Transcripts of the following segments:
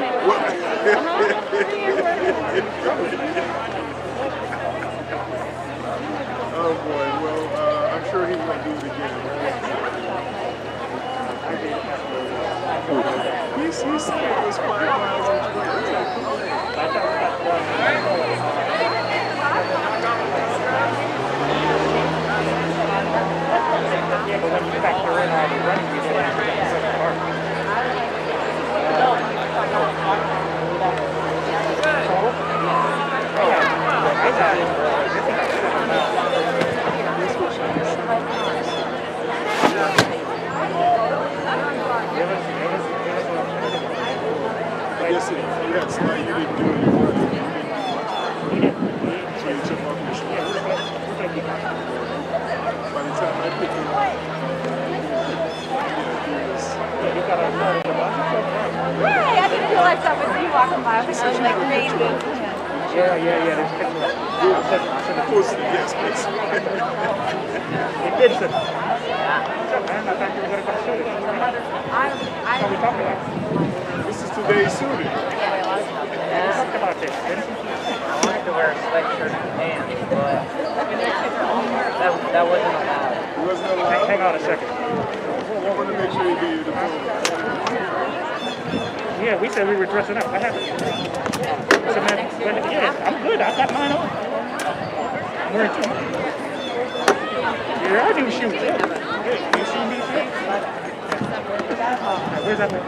Oh boy, well, I'm sure he won't do it again. He said it was 5 miles each way. Yeah, but when you factor in all the running, you didn't have to get the park. Yes, you didn't do it. So you took off your shoes. By the time I picked him up, Hi, I didn't realize that was you walking by. I was like, crazy. Yeah, there's pictures. Of course, yes, please. It did sit. What's up, man? I thought you were going to come shoot it. What are we talking about? This is today's shooting. We talked about this, didn't we? I wanted to wear a sweatshirt and pants, but that wasn't allowed. It wasn't allowed. Hang on a second. I want to make sure you do your diploma. Yeah, we said we were dressing up. What happened? Yeah, I'm good. I got mine on. I'm wearing two. Yeah, I do shoes. Hey, you see me? Where's that one?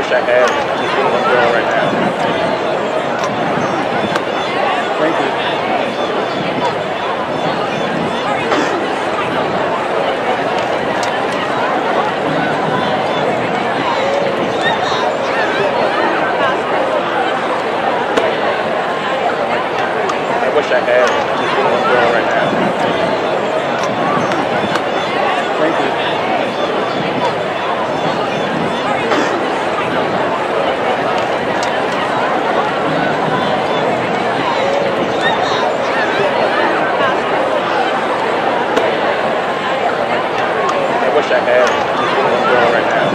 wish I had one girl right now. Thank you. I wish I had one girl right now. Thank you. I wish I had one girl right now.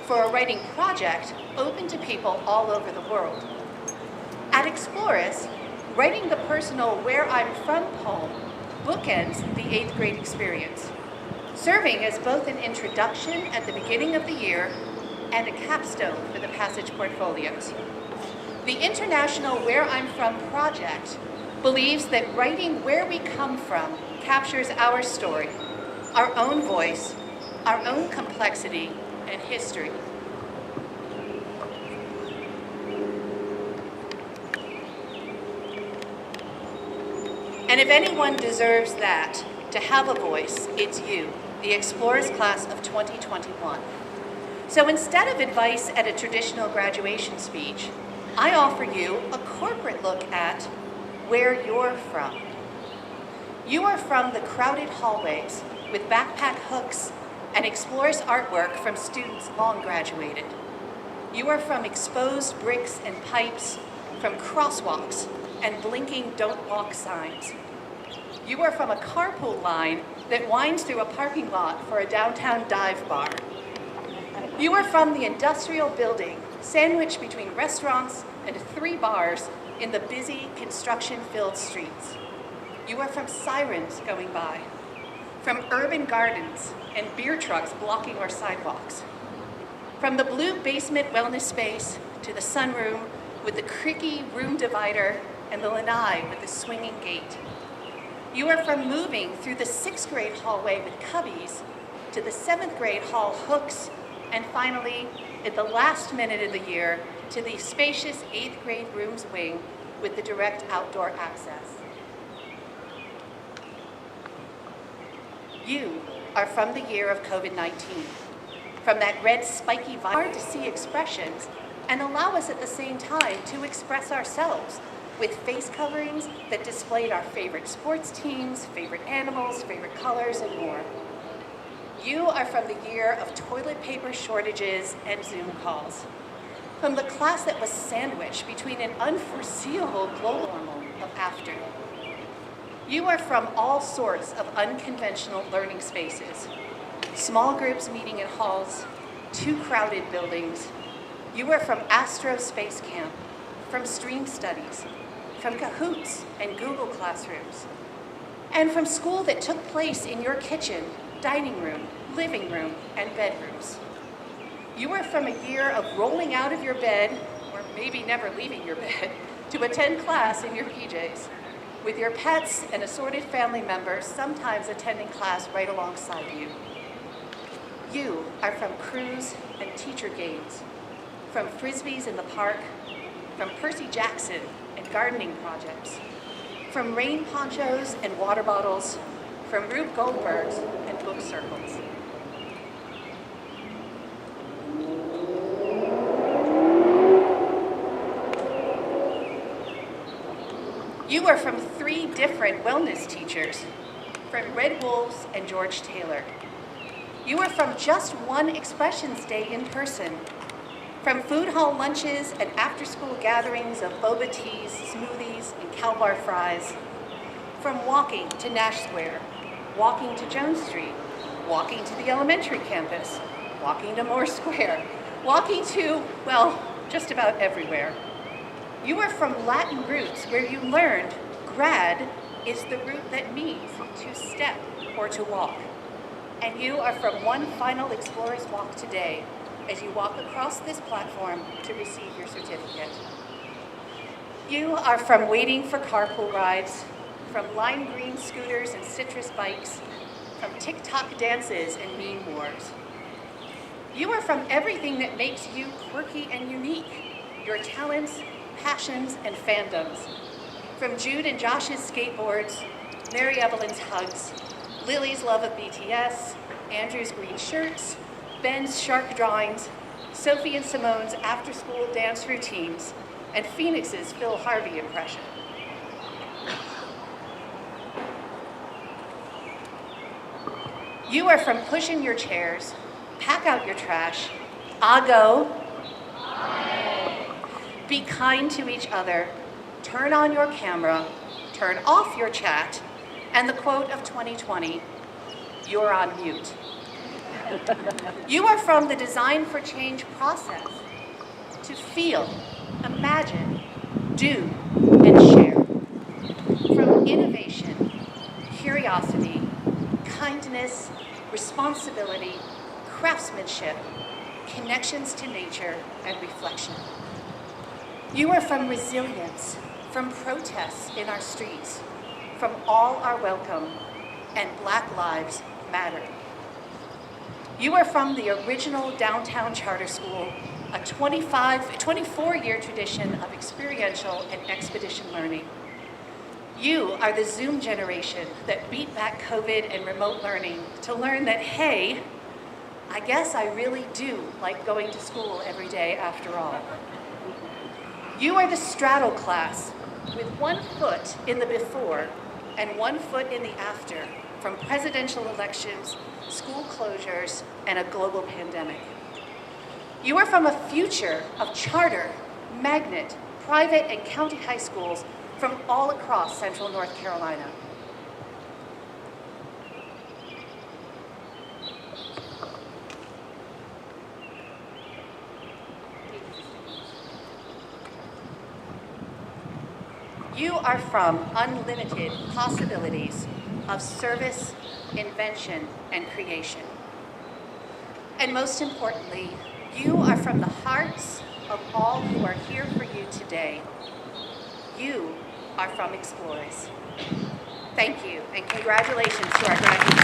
for a writing project open to people all over the world. At Exploris, writing the personal Where I'm From poem bookends the 8th grade experience, serving as both an introduction at the beginning of the year and a capstone for the passage portfolios. The International Where I'm From project believes that writing where we come from captures our story, our own voice, our own complexity and history. And if anyone deserves that, to have a voice, it's you, the Exploris class of 2021. So instead of advice at a traditional graduation speech, I offer you a corporate look at where you're from. You are from the crowded hallways with backpack hooks and Exploris artwork from students long graduated. You are from exposed bricks and pipes, from crosswalks and blinking don't walk signs. You are from a carpool line that winds through a parking lot for a downtown dive bar. You are from the industrial building sandwiched between restaurants and 3 bars in the busy construction-filled streets. You are from sirens going by, from urban gardens and beer trucks blocking our sidewalks, from the blue basement wellness space to the sunroom with the creaky room divider and the lanai with the swinging gate. You are from moving through the 6th grade hallway with cubbies to the 7th grade hall hooks, and finally, at the last minute of the year, to the spacious 8th grade rooms wing with the direct outdoor access. You are from the year of COVID-19, from that red spiky virus. Hard to see expressions and allow us at the same time to express ourselves with face coverings that displayed our favorite sports teams, favorite animals, favorite colors, and more. You are from the year of toilet paper shortages and Zoom calls, from the class that was sandwiched between an unforeseeable global normal of after. You are from all sorts of unconventional learning spaces, small groups meeting in halls, too crowded buildings. You are from Astro Space Camp, from stream studies, from Kahoots and Google Classrooms, and from school that took place in your kitchen, dining room, living room, and bedrooms. You are from a year of rolling out of your bed, or maybe never leaving your bed, to attend class in your PJs, with your pets and assorted family members sometimes attending class right alongside you. You are from crews and teacher games, from frisbees in the park, from Percy Jackson and gardening projects, from rain ponchos and water bottles, from Rube Goldbergs and book circles. You are from 3 different wellness teachers, from Red Wolves and George Taylor. You are from just one Expressions Day in person, from food hall lunches and after-school gatherings of boba teas, smoothies, and Cal-Bar fries, from walking to Nash Square, walking to Jones Street, walking to the elementary campus, walking to Moore Square, walking to, well, just about everywhere. You are from Latin roots where you learned grad is the root that means to step or to walk. And you are from one final Exploris walk today as you walk across this platform to receive your certificate. You are from waiting for carpool rides, from lime green scooters and citrus bikes, from TikTok dances and meme wars. You are from everything that makes you quirky and unique, your talents, passions, and fandoms. From Jude and Josh's skateboards, Mary Evelyn's hugs, Lily's love of BTS, Andrew's green shirts, Ben's shark drawings, Sophie and Simone's after-school dance routines, and Phoenix's Phil Harvey impression. You are from pushing your chairs, pack out your trash, go, be kind to each other, turn on your camera, turn off your chat, and the quote of 2020, you're on mute. You are from the Design for Change process to feel, imagine, do, and share. From innovation, curiosity, kindness, responsibility, craftsmanship, connections to nature, and reflection. You are from resilience, from protests in our streets, from all are welcome, and Black Lives Matter. You are from the original downtown charter school, a 24-year tradition of experiential and expedition learning. You are the Zoom generation that beat back COVID and remote learning to learn that, hey, I guess I really do like going to school every day after all. You are the straddle class with 1 foot in the before and 1 foot in the after from presidential elections, school closures, and a global pandemic. You are from a future of charter, magnet, private, and county high schools from all across Central North Carolina. You are from unlimited possibilities of service, invention, and creation. And most importantly, you are from the hearts of all who are here for you today. You are from Exploris. Thank you, and congratulations to our graduates.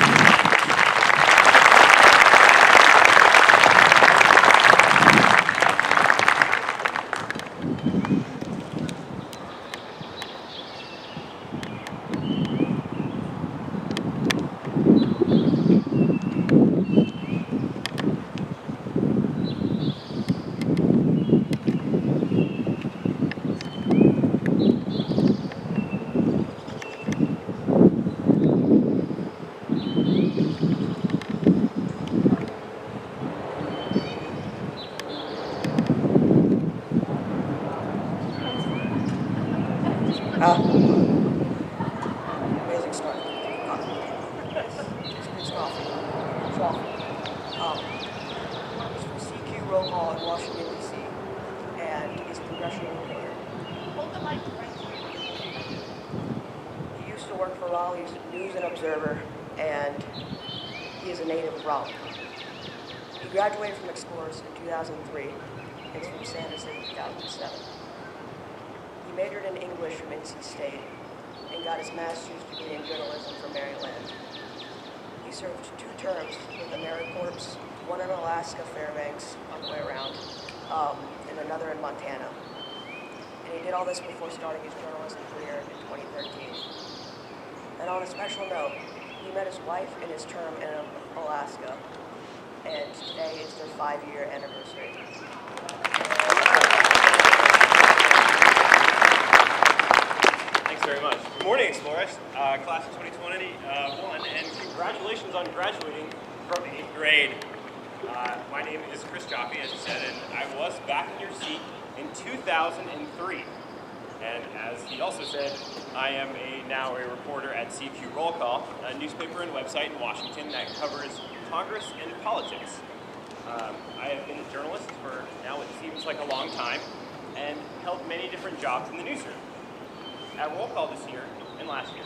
Amazing start. It's coffee. He's from CQ Roll Hall in Washington, D.C. and he's a congressional reporter. Hold the mic right here. He used to work for Raleigh's News and Observer, and he is a native of Raleigh. He graduated from Exploris in 2003 and is from San Jose in 2007. He majored in English from NC State and got his master's degree in journalism from Maryland. He served 2 terms with the AmeriCorps, one in Alaska, Fairbanks, on the way around, and another in Montana. And he did all this before starting his journalism career in 2013. And on a special note, he met his wife in his term in Alaska, and today is their 5-year anniversary. Thanks very much. Good morning, Exploris, class of 2021, and congratulations on graduating from 8th grade. My name is Chris Joffey, as you said, and I was back in your seat in 2003. And as he also said, I am now a reporter at CQ Roll Call, a newspaper and website in Washington that covers Congress and politics. I have been a journalist for now what seems like a long time and held many different jobs in the newsroom. At Roll Call this year and last year,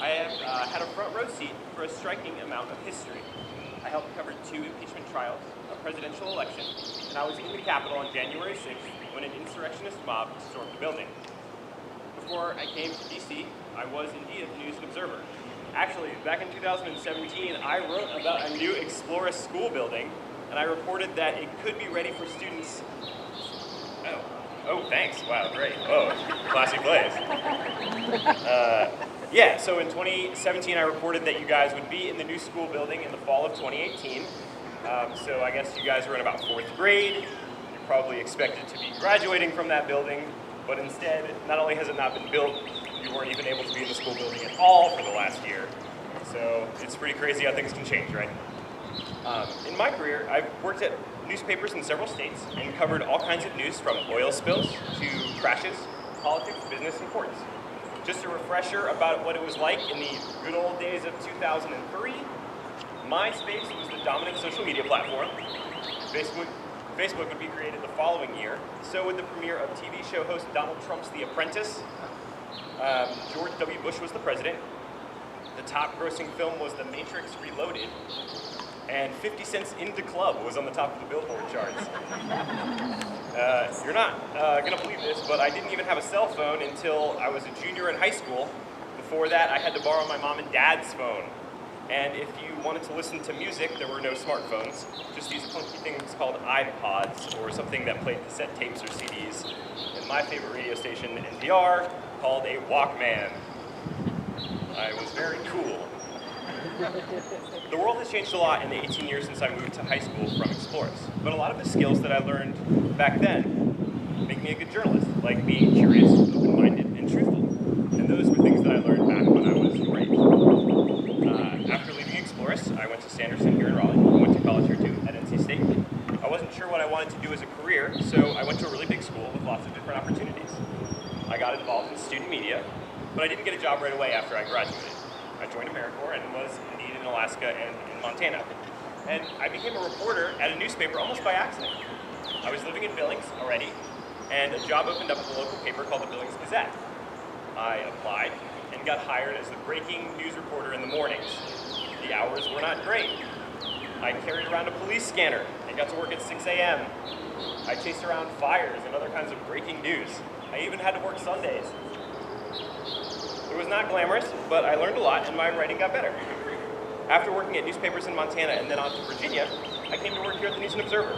I have had a front row seat for a striking amount of history. I helped cover 2 impeachment trials, a presidential election, and I was in the Capitol on January 6th when an insurrectionist mob stormed the building. Before I came to DC, I was indeed at the News and Observer. Actually, back in 2017, I wrote about a new Exploris school building, and I reported that it could be ready for students. Oh, thanks. Wow, great. Oh, classy place. Yeah, so in 2017, I reported that you guys would be in the new school building in the fall of 2018. So I guess you guys were in about 4th grade. You're probably expected to be graduating from that building, but instead, not only has it not been built, you weren't even able to be in the school building at all for the last year. So it's pretty crazy how things can change, right? In my career, I've worked at newspapers in several states and covered all kinds of news from oil spills to crashes, politics, business, and courts. Just a refresher about what it was like in the good old days of 2003. MySpace was the dominant social media platform. Facebook would be created the following year. So would the premiere of TV show host Donald Trump's The Apprentice. George W. Bush was the president. The top grossing film was The Matrix Reloaded. And 50 Cent's In the Club was on the top of the Billboard charts. You're not gonna believe this, but I didn't even have a cell phone until I was a junior in high school. Before that, I had to borrow my mom and dad's phone. And if you wanted to listen to music, there were no smartphones, just these clunky things called iPods, or something that played cassette tapes or CDs. And my favorite radio station, NPR, called a Walkman. I was very cool. The world has changed a lot in the 18 years since I moved to high school from Exploris, but a lot of the skills that I learned back then make me a good journalist, like being curious, open-minded, and truthful. And those were things that I learned back when I was your age. After leaving Exploris, I went to Sanderson here in Raleigh. I went to college here too, at NC State. I wasn't sure what I wanted to do as a career, so I went to a really big school with lots of different opportunities. I got involved in student media, but I didn't get a job right away after I graduated. I joined AmeriCorps and was needed in Alaska and in Montana. And I became a reporter at a newspaper almost by accident. I was living in Billings already, and a job opened up at the local paper called the Billings Gazette. I applied and got hired as the breaking news reporter in the mornings. The hours were not great. I carried around a police scanner and got to work at 6 a.m. I chased around fires and other kinds of breaking news. I even had to work Sundays. It was not glamorous, but I learned a lot and my writing got better. After working at newspapers in Montana and then on to Virginia, I came to work here at the News and Observer.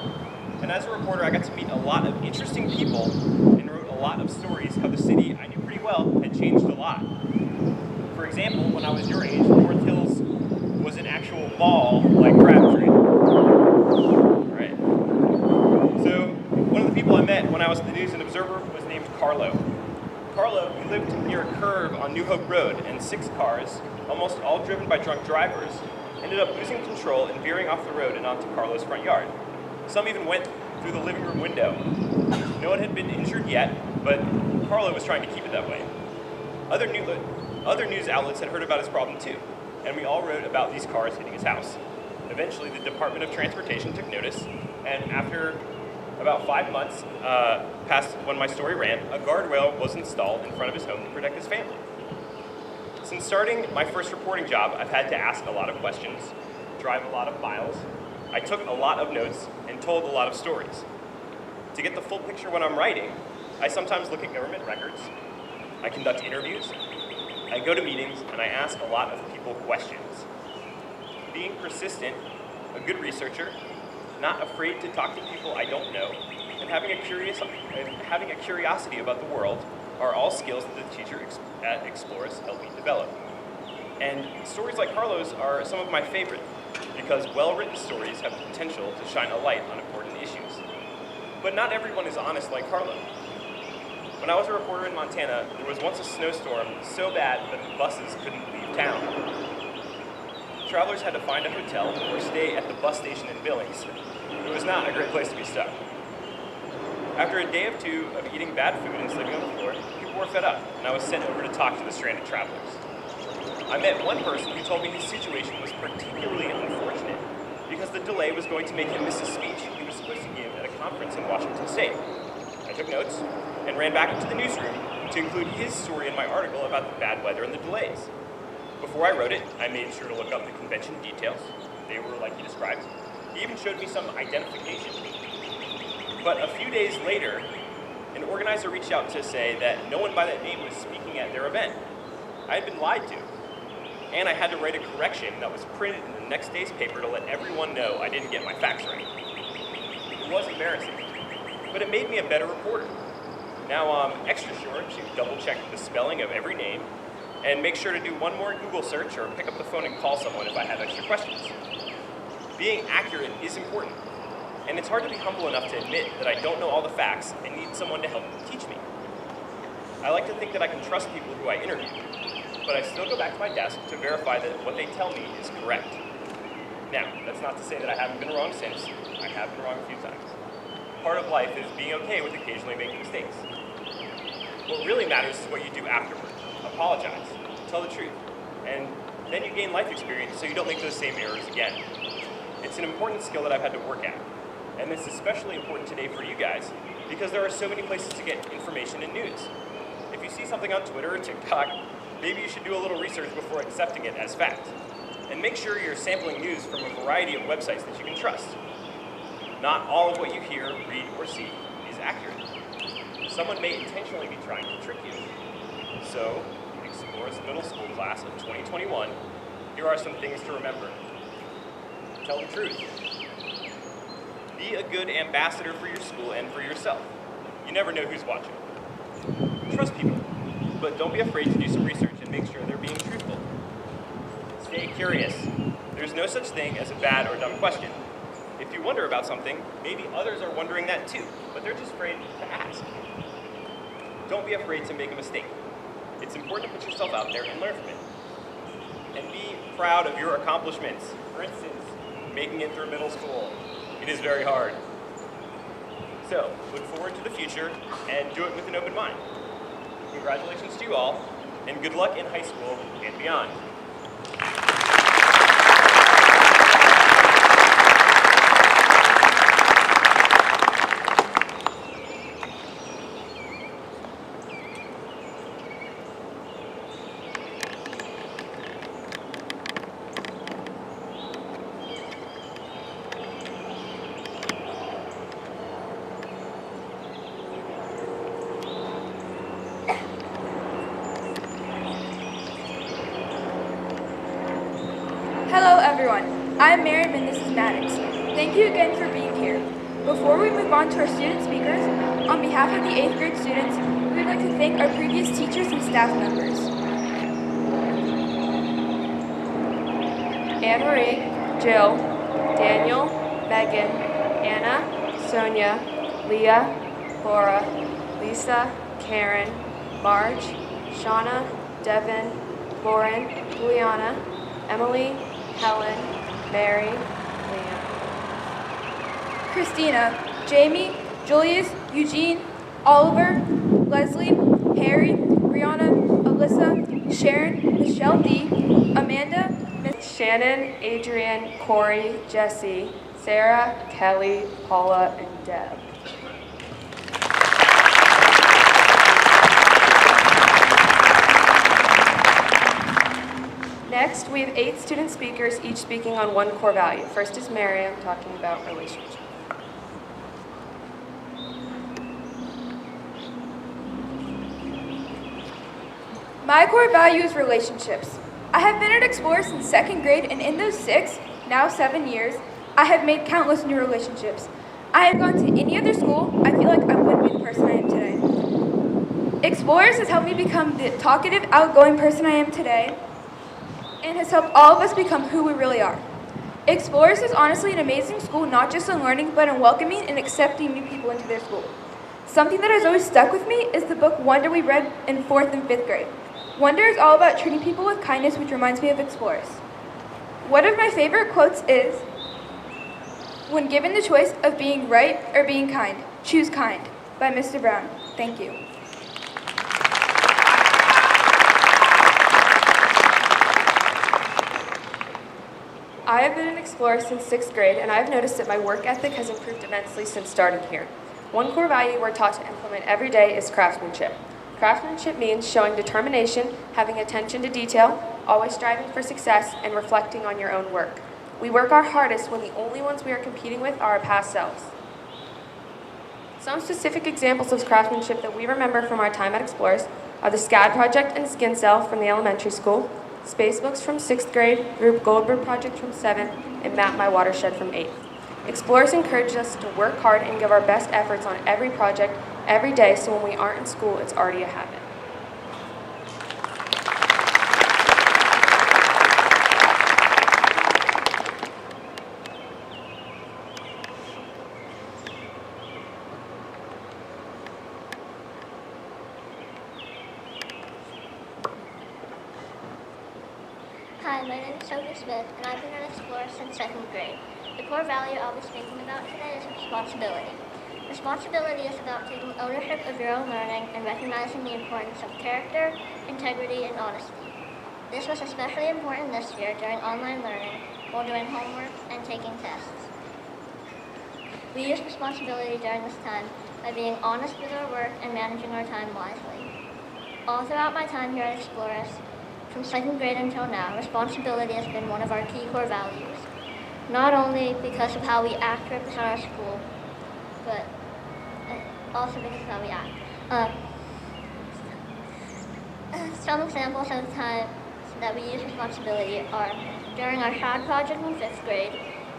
And as a reporter, I got to meet a lot of interesting people and wrote a lot of stories how the city I knew pretty well had changed a lot. For example, when I was your age, North Hills was an actual mall like Crabtree. Right. So one of the people I met when I was at the News and Observer was named Carlo. Carlo, he lived near a curve on New Hope Road, and 6 cars, almost all driven by drunk drivers, ended up losing control and veering off the road and onto Carlo's front yard. Some even went through the living room window. No one had been injured yet, but Carlo was trying to keep it that way. Other news outlets had heard about his problem too, and we all wrote about these cars hitting his house. Eventually, the Department of Transportation took notice, and after about 5 months past when my story ran, a guardrail was installed in front of his home to protect his family. Since starting my first reporting job, I've had to ask a lot of questions, drive a lot of miles. I took a lot of notes and told a lot of stories. To get the full picture when I'm writing, I sometimes look at government records, I conduct interviews, I go to meetings, and I ask a lot of people questions. Being persistent, a good researcher, not afraid to talk to people I don't know, and having a curiosity about the world are all skills that the teacher at Exploris helped me develop. And stories like Carlo's are some of my favorite, because well-written stories have the potential to shine a light on important issues. But not everyone is honest like Carlo. When I was a reporter in Montana, there was once a snowstorm so bad that the buses couldn't leave town. Travelers had to find a hotel or stay at the bus station in Billings. It was not a great place to be stuck. After a day or two of eating bad food and sleeping on the floor, people were fed up, and I was sent over to talk to the stranded travelers. I met one person who told me his situation was particularly unfortunate because the delay was going to make him miss a speech he was supposed to give at a conference in Washington State. I took notes and ran back into the newsroom to include his story in my article about the bad weather and the delays. Before I wrote it, I made sure to look up the convention details. They were like he described. He even showed me some identification. But a few days later, an organizer reached out to say that no one by that name was speaking at their event. I had been lied to. And I had to write a correction that was printed in the next day's paper to let everyone know I didn't get my facts right. It was embarrassing, but it made me a better reporter. Now I'm extra sure to double-check the spelling of every name and make sure to do one more Google search or pick up the phone and call someone if I have extra questions. Being accurate is important, and it's hard to be humble enough to admit that I don't know all the facts and need someone to help teach me. I like to think that I can trust people who I interview, but I still go back to my desk to verify that what they tell me is correct. Now, that's not to say that I haven't been wrong since. I have been wrong a few times. Part of life is being okay with occasionally making mistakes. What really matters is what you do afterward. Apologize, tell the truth, and Then you gain life experience so you don't make those same errors again. It's an important skill that I've had to work at. And this is especially important today for you guys because there are so many places to get information and news. If you see something on Twitter or TikTok, maybe you should do a little research before accepting it as fact. And make sure you're sampling news from a variety of websites that you can trust. Not all of what you hear, read, or see is accurate. Someone may intentionally be trying to trick you. So, Exploris Middle School class of 2021, here are some things to remember. Tell the truth. Be a good ambassador for your school and for yourself. You never know who's watching. Trust people, but don't be afraid to do some research and make sure they're being truthful. Stay curious. There's no such thing as a bad or dumb question. If you wonder about something, maybe others are wondering that too, but they're just afraid to ask. Don't be afraid to make a mistake. It's important to put yourself out there and learn from it. And be proud of your accomplishments. For instance, making it through middle school. It is very hard. So, look forward to the future and do it with an open mind. Congratulations to you all, and good luck in high school and beyond. Hello everyone, I'm Miriam and this is Maddox. Thank you again for being here. Before we move on to our student speakers, on behalf of the 8th grade students, we would like to thank our previous teachers and staff members. Anne-Marie, Jill, Daniel, Megan, Anna, Sonia, Leah, Laura, Lisa, Karen, Marge, Shauna, Devin, Lauren, Juliana, Emily, Helen, Mary, Liam, Christina, Jamie, Julius, Eugene, Oliver, Leslie, Harry, Brianna, Alyssa, Sharon, Michelle D, Amanda, Shannon, Adrian, Corey, Jesse, Sarah, Kelly, Paula, and Deb. Next, we have 8 student speakers, each speaking on one core value. First is Miriam, talking about relationships. My core value is relationships. I have been at Exploris since 2nd grade, and in those 6, now 7 years, I have made countless new relationships. I have gone to any other school, I feel like I wouldn't be the person I am today. Exploris has helped me become the talkative, outgoing person I am today, and has helped all of us become who we really are. Exploris is honestly an amazing school, not just in learning, but in welcoming and accepting new people into their school. Something that has always stuck with me is the book Wonder we read in 4th and 5th grade. Wonder is all about treating people with kindness, which reminds me of Exploris. One of my favorite quotes is, "When given the choice of being right or being kind, choose kind," by Mr. Brown. Thank you. I have been in Exploris since 6th grade, and I've noticed that my work ethic has improved immensely since starting here. One core value we're taught to implement every day is craftsmanship. Craftsmanship means showing determination, having attention to detail, always striving for success, and reflecting on your own work. We work our hardest when the only ones we are competing with are our past selves. Some specific examples of craftsmanship that we remember from our time at Exploris are the SCAD project and skin cell from the elementary school, Space Books from 6th grade, Group Goldberg project from 7th, and Map My Watershed from 8th. Exploris encourages us to work hard and give our best efforts on every project, every day, so when we aren't in school, it's already a habit. Hi, my name is Sophie Smith, and I've been at Exploris since 2nd grade. The core value I'll be speaking about today is responsibility. Responsibility is about taking ownership of your own learning and recognizing the importance of character, integrity, and honesty. This was especially important this year during online learning while doing homework and taking tests. We used responsibility during this time by being honest with our work and managing our time wisely. All throughout my time here at Exploris, from 2nd grade until now, responsibility has been one of our key core values. Not only because of how we act to represent our school, but also because of how we act. Some examples of the time that we use responsibility are during our shad project in 5th grade,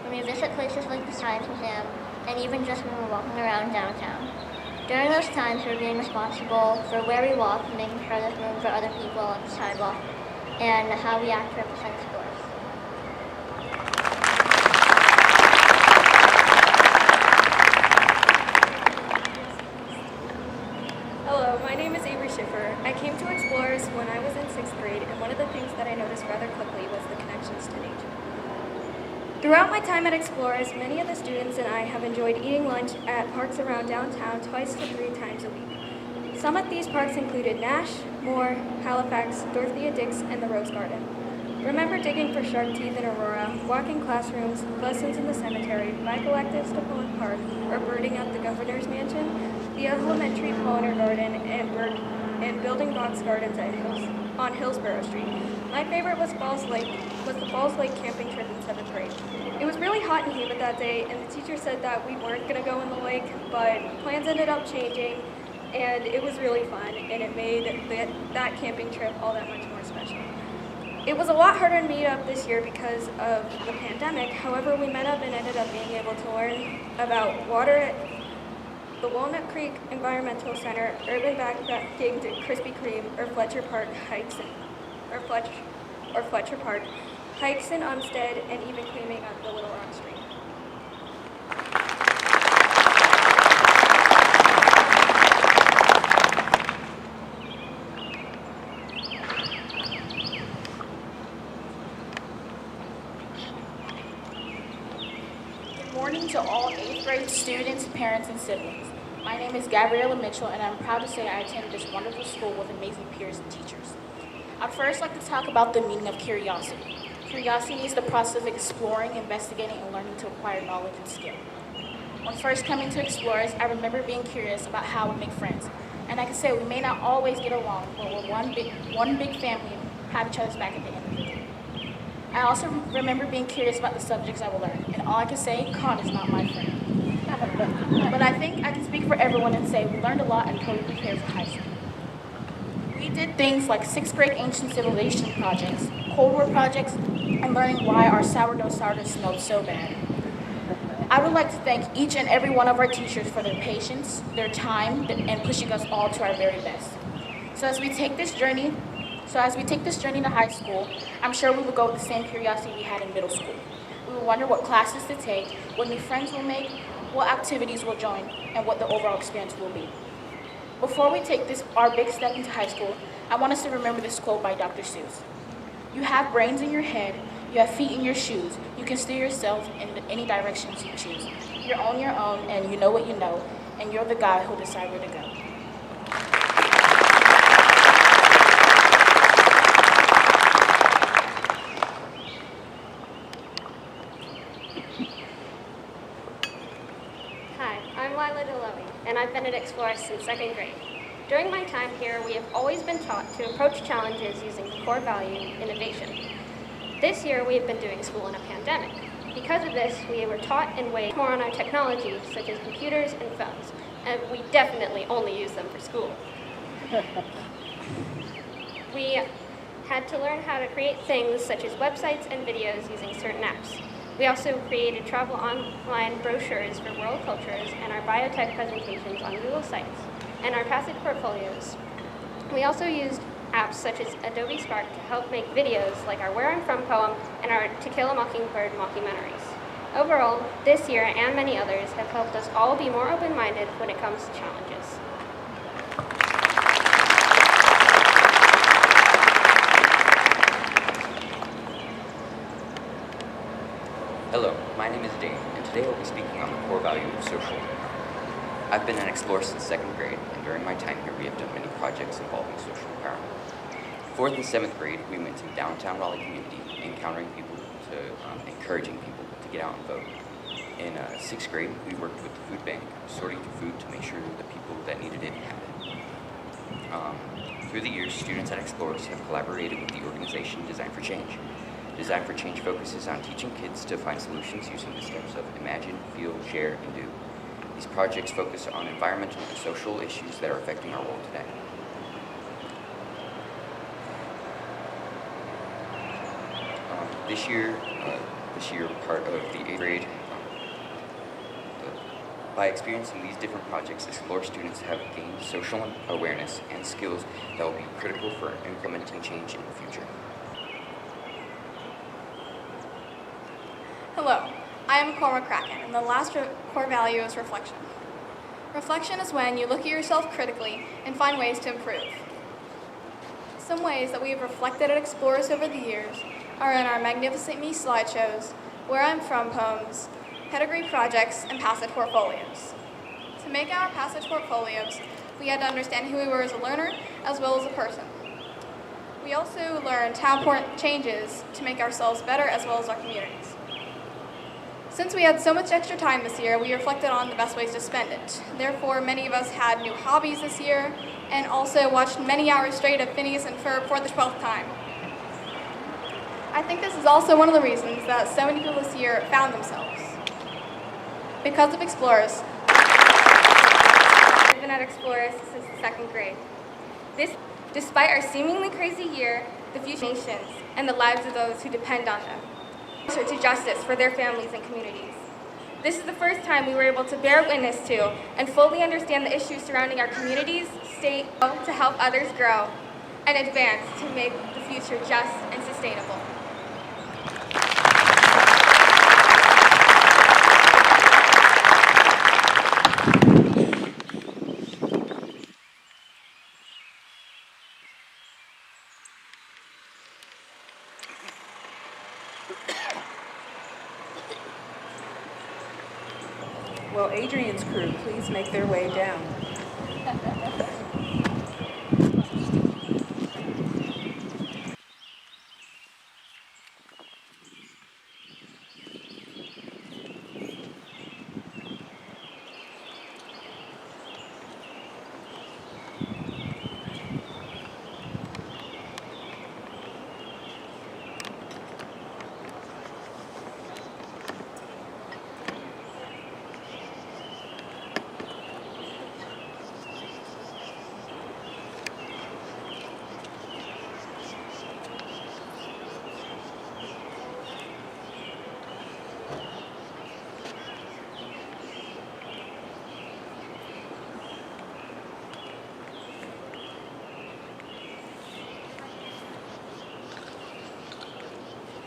when we visit places like the Science Museum, and even just when we're walking around downtown. During those times, we're being responsible for where we walk, making sure there's room for other people on the sidewalk, and how we act to represent Exploris. Hello, my name is Avery Schiffer. I came to Exploris when I was in 6th grade, and one of the things that I noticed rather quickly was the connections to nature. Throughout my time at Exploris, many of the students and I have enjoyed eating lunch at parks around downtown 2 to 3 times a week. Some of these parks included Nash, Moore, Halifax, Dorothea Dix, and the Rose Garden. Remember digging for shark teeth in Aurora, walking classrooms, lessons in the cemetery, bike electives to Pullen Park, or birding at the Governor's Mansion, the elementary pollinator garden, and building box gardens on Hillsborough Street. My favorite was the Falls Lake camping trip in 7th grade. It was really hot and humid that day, and the teacher said that we weren't going to go in the lake, but plans ended up changing, and it was really fun, and it made that camping trip all that much more special. It was a lot harder to meet up this year because of the pandemic. However, we met up and ended up being able to learn about water at the Walnut Creek Environmental Center, urban backpacking to Krispy Kreme, or Fletcher Park hikes in Umstead, and even cleaning up the Little Rock Street. Good morning to all 8th grade students, parents, and siblings. My name is Gabriella Mitchell, and I'm proud to say I attended this wonderful school with amazing peers and teachers. I'd first like to talk about the meaning of curiosity. Curiosity is the process of exploring, investigating, and learning to acquire knowledge and skill. When first coming to Exploris, I remember being curious about how we make friends. And I can say we may not always get along, but we're one big family and have each other's back at the end of the day. I also remember being curious about the subjects I will learn, and all I can say, Con is not my friend. But I think I can speak for everyone and say we learned a lot and totally prepared for high school. We did things like 6th grade ancient civilization projects, Cold War projects, and learning why our sourdough smelled so bad. I would like to thank each and every one of our teachers for their patience, their time, and pushing us all to our very best. So as we take this journey to high school, I'm sure we will go with the same curiosity we had in middle school. We will wonder what classes to take, what new friends we'll make, what activities we'll join, and what the overall experience will be. Before we take our big step into high school, I want us to remember this quote by Dr. Seuss. You have brains in your head, you have feet in your shoes, you can steer yourself in any directions you choose. You're on your own, and you know what you know, and you're the guy who'll decide where to go. And I've been at Exploris since 2nd grade. During my time here, we have always been taught to approach challenges using the core value, innovation. This year, we have been doing school in a pandemic. Because of this, we were taught in ways more on our technology, such as computers and phones, and we definitely only use them for school. We had to learn how to create things such as websites and videos using certain apps. We also created travel online brochures for world cultures and our biotech presentations on Google Sites and our passage portfolios. We also used apps such as Adobe Spark to help make videos like our Where I'm From poem and our To Kill a Mockingbird mockumentaries. Overall, this year and many others have helped us all be more open-minded when it comes to challenges. Hello, my name is Dane, and today I'll be speaking on the core value of social learning. I've been in Exploris since 2nd grade, and during my time here we have done many projects involving social empowerment. 4th and 7th grade, we went to downtown Raleigh community, encouraging people to get out and vote. In 6th grade, we worked with the food bank, sorting through food to make sure that the people that needed it had it. Through the years, students at Exploris have collaborated with the organization Design for Change. Design for Change focuses on teaching kids to find solutions using the steps of imagine, feel, share, and do. These projects focus on environmental and social issues that are affecting our world today. This year, part of the 8th grade, by experiencing these different projects, Explorer students have gained social awareness and skills that will be critical for implementing change in the future. Hello, I am Cormac Kraken, and the last core value is reflection. Reflection is when you look at yourself critically and find ways to improve. Some ways that we have reflected at Exploris over the years are in our Magnificent Me slideshows, Where I'm From poems, pedigree projects, and passage portfolios. To make our passage portfolios, we had to understand who we were as a learner as well as a person. We also learned how important changes to make ourselves better as well as our communities. Since we had so much extra time this year, we reflected on the best ways to spend it. Therefore, many of us had new hobbies this year and also watched many hours straight of Phineas and Ferb for the 12th time. I think this is also one of the reasons that so many people this year found themselves. Because of Exploris. I've been at Exploris since the 2nd grade. Despite our seemingly crazy year, the future nations and the lives of those who depend on them, to justice for their families and communities. This is the first time we were able to bear witness to and fully understand the issues surrounding our communities, state, to help others grow, and advance to make the future just and sustainable. Will Adrian's crew please make their way down?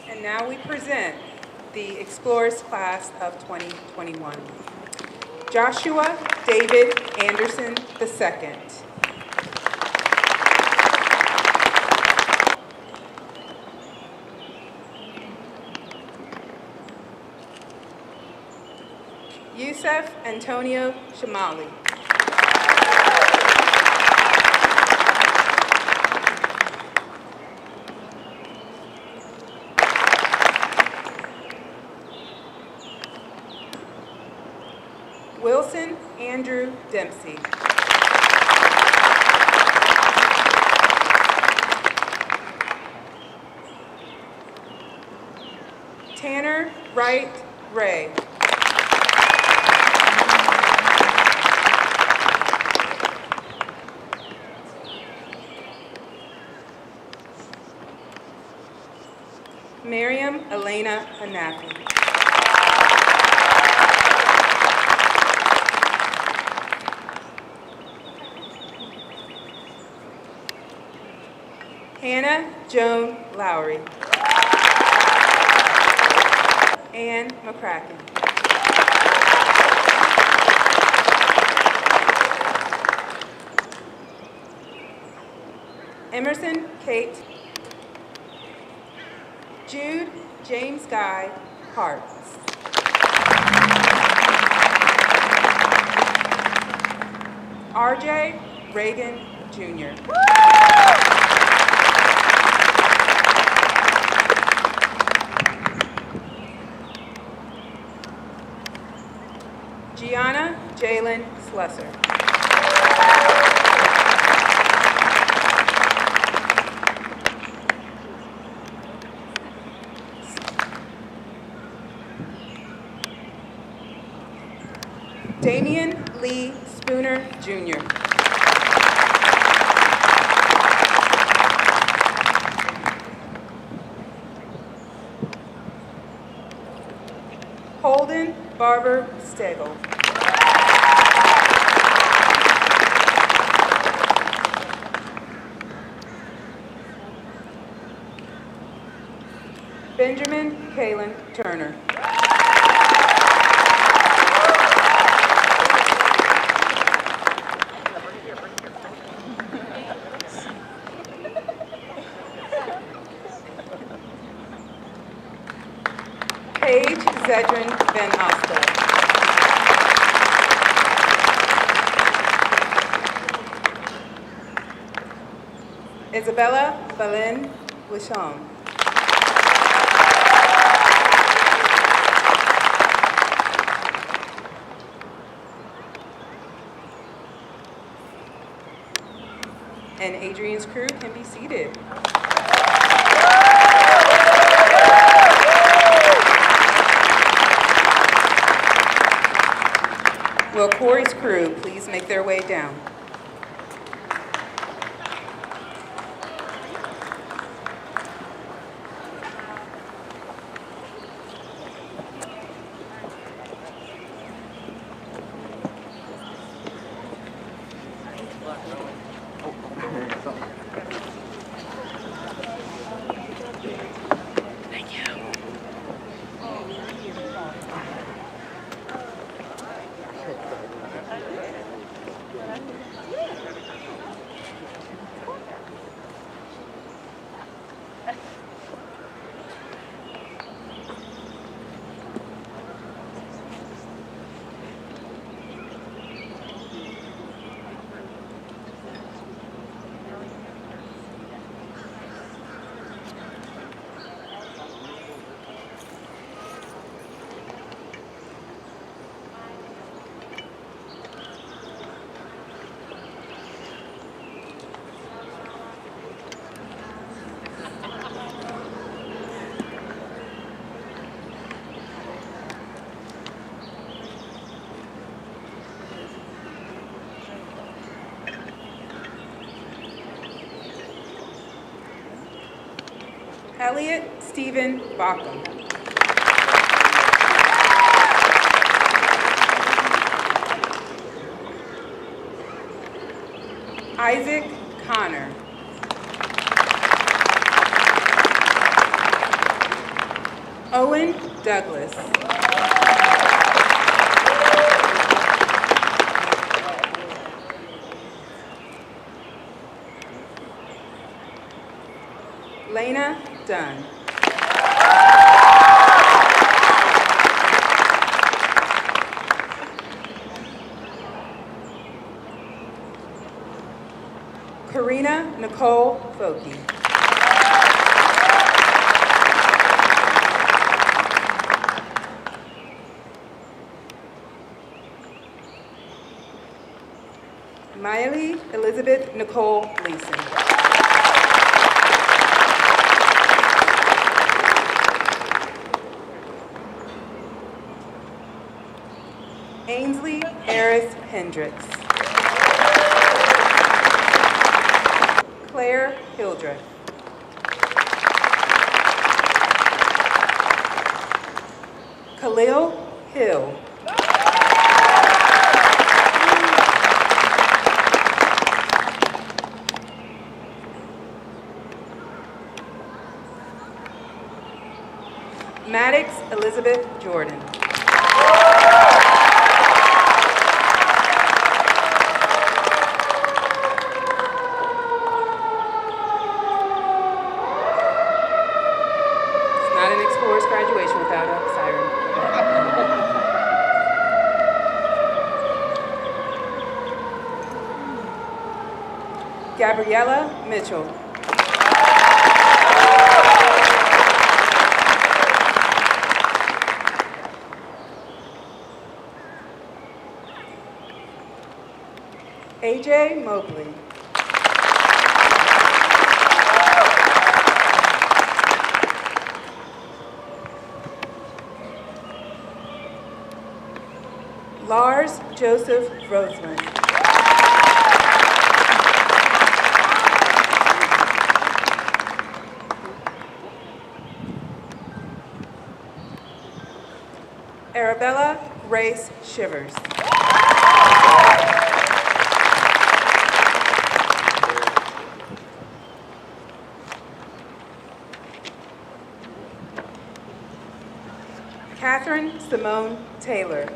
And now we present the Explorers class of 2021. Joshua David Anderson II. Yusef Antonio Shamali. Wilson Andrew Dempsey. Tanner Wright Ray. Miriam Elena Anafi. Hannah Joan Lowry. Ann McCracken. Emerson Kate. Jude James Guy Hartz. RJ Reagan Jr. Slusser. Damian Lee Spooner, Jr. Holden Barber Stegel. Benjamin Kalen Turner. Paige Zedrin Van Ostel. Isabella Belen Wisham. And Adrian's crew can be seated. Will Corey's crew please make their way down? Elliot Stephen Bacham. Isaac Connor. Owen Douglas. Lena Dunn. Karina Nicole Foki. Miley Elizabeth Nicole Gleason. Ainsley Eris Hendricks. Claire Hildreth. Khalil Hill. Maddox Elizabeth Jordan. It's not an Exploris graduation without a siren. Gabriella Mitchell. AJ Mobley. Lars Joseph Roseland. Arabella Grace Shivers. Catherine Simone Taylor.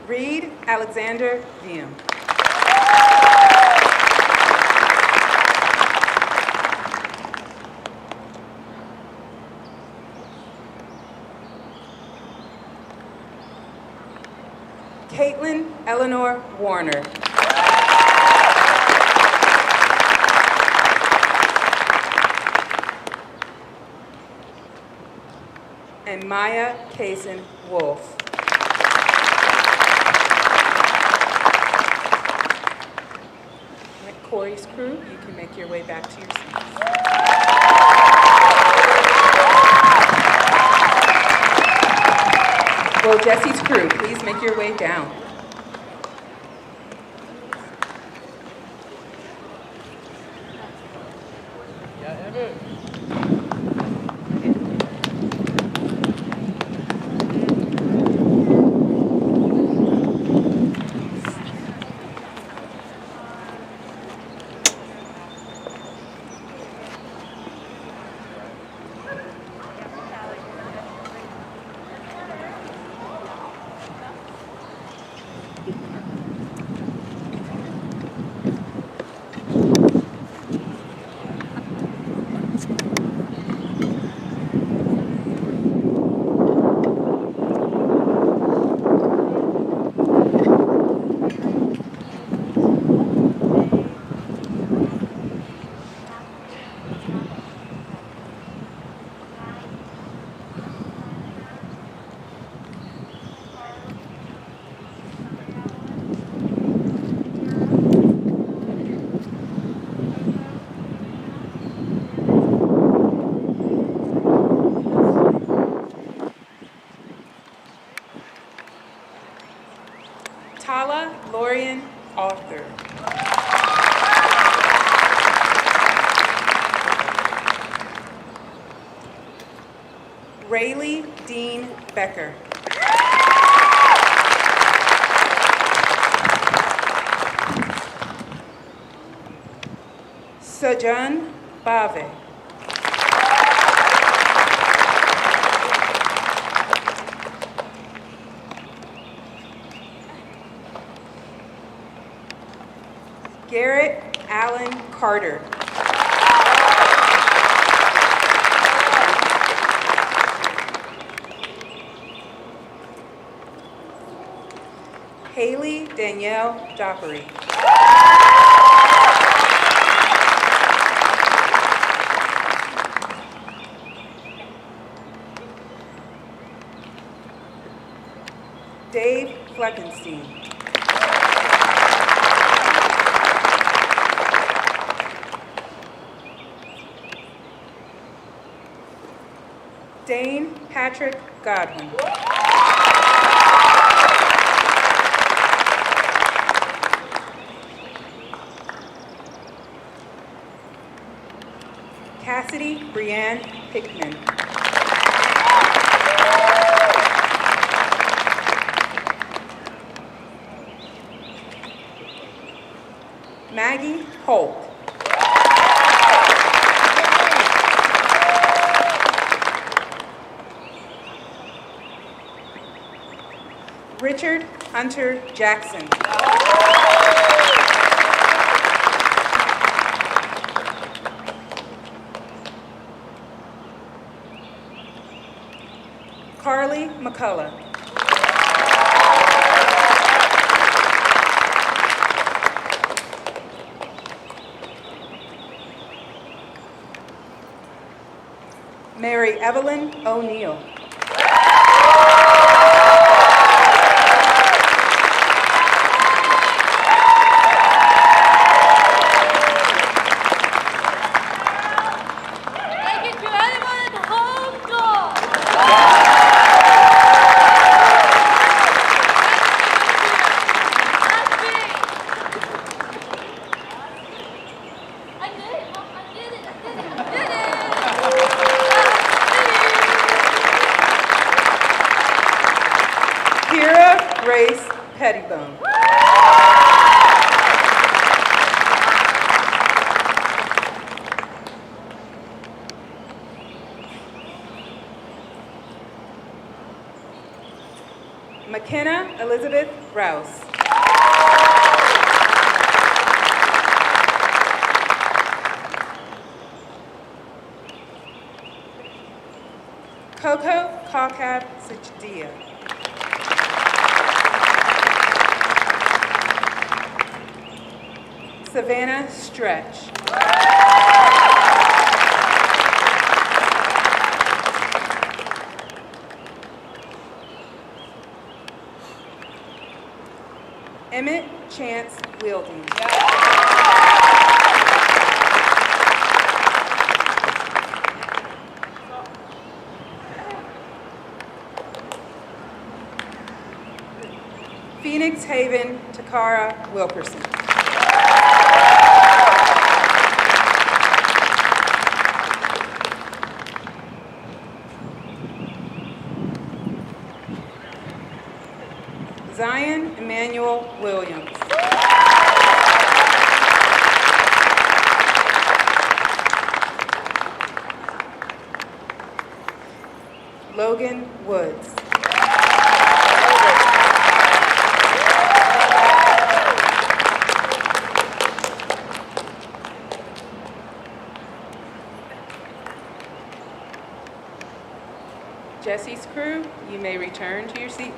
Reed Alexander Diem. Caitlin Eleanor Warner. And Maya Kaysen Wolf. Corey's crew, you can make your way back to your seats. Will Jesse's crew, please make your way down. Tala Lorian Arthur. Rayleigh Dean Becker. Sojan Bave. Garrett Allen Carter. Haley Danielle Dockery. Dave Fleckenstein. Dane Patrick Godwin. Cassidy Brianne Pickman. Maggie Holt. Richard Hunter Jackson. Carly McCullough. Mary Evelyn O'Neill. Grace Pettibone. McKenna Elizabeth Rouse. Coco Kakab Sajdia. Savannah Stretch. Emmett Chance Wielding. Phoenix Haven Takara Wilkerson. Zion Emmanuel Williams. Logan Woods. Jesse's crew, you may return to your seats.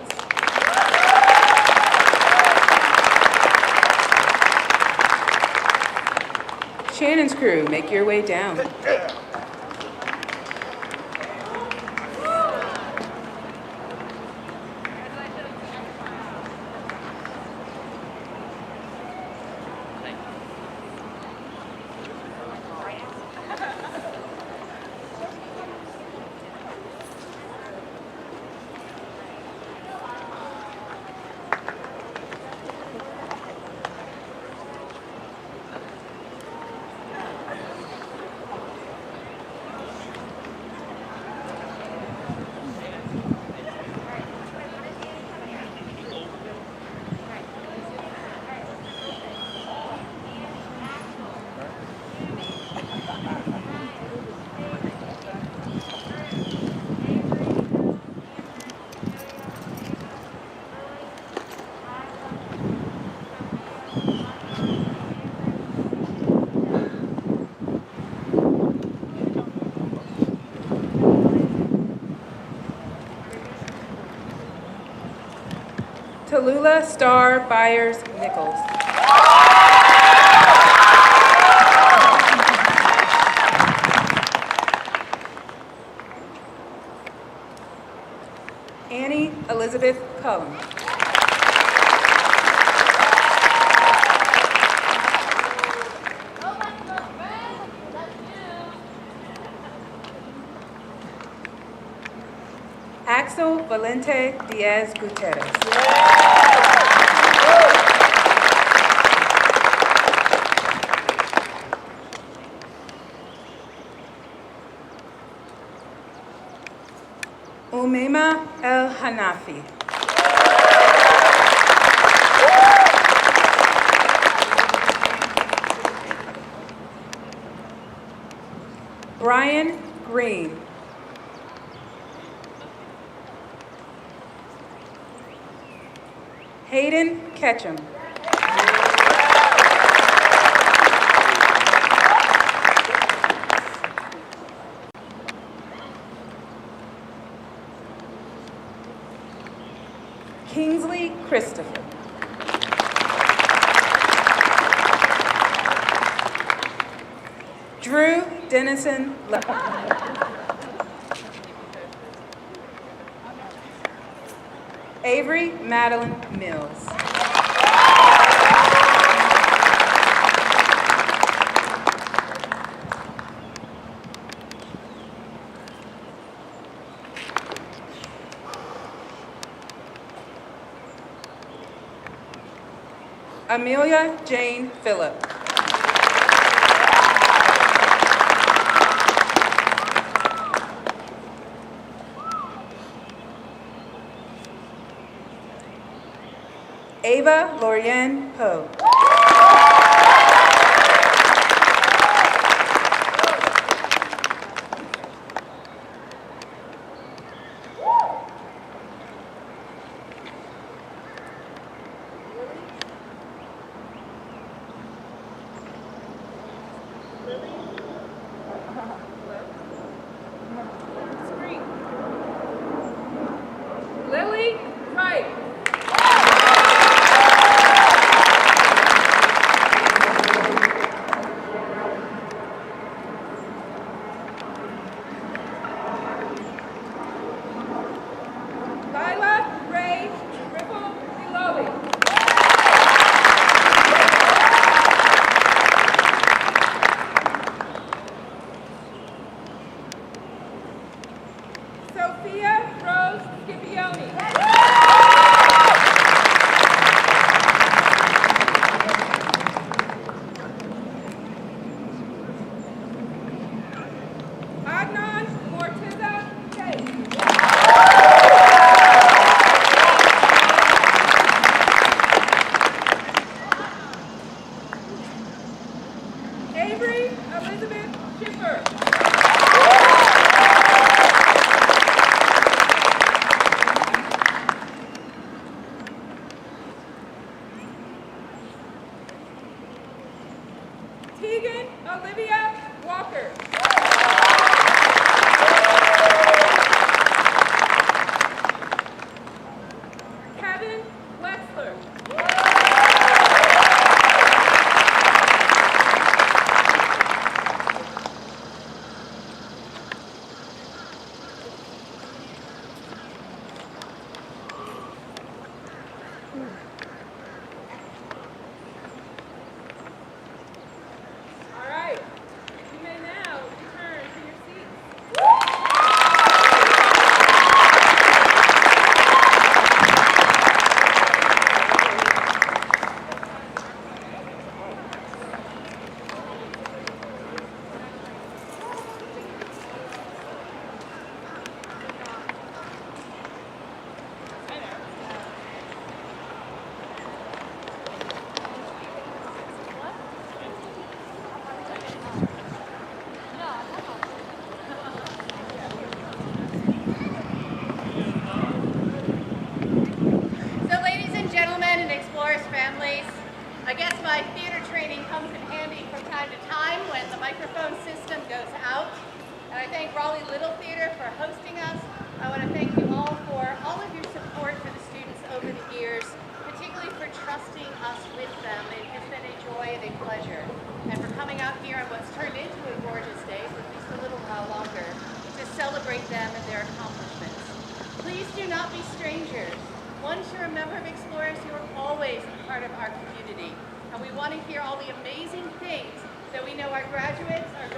Shannon's crew, make your way down. Tallulah Star Byers Nichols. Annie Elizabeth Cullum. Axel Valente Diaz Gutierrez. Umeima El Hanafi. Brian Green. Hayden Ketchum. Kingsley Christopher. Drew Dennison. Avery Madeline Mills. Amelia Jane Phillip. Ava Lorianne Poe. Lily Wright. Lila Ray Ripple Delowy. Sophia Rose Scipione. Adnan Mortiza Tate. Avery Elizabeth Schiffer. Tegan Olivia Walker. Kevin Wexler. All right, you may now return to your seats. So ladies and gentlemen and Exploris families, I guess my theater training comes in handy from time to time when the microphone system goes out. And I thank Raleigh Little Theater for hosting us. I want to thank you all for all of your support for the students over the years, particularly for trusting us with them. It has been a joy and a pleasure. And for coming out here on what's turned into a gorgeous day for at least a little while longer to celebrate them and their accomplishments. Please do not be strangers. Once you're a member of Exploris, you are always a part of our community. And we want to hear all the amazing things that we know our graduates are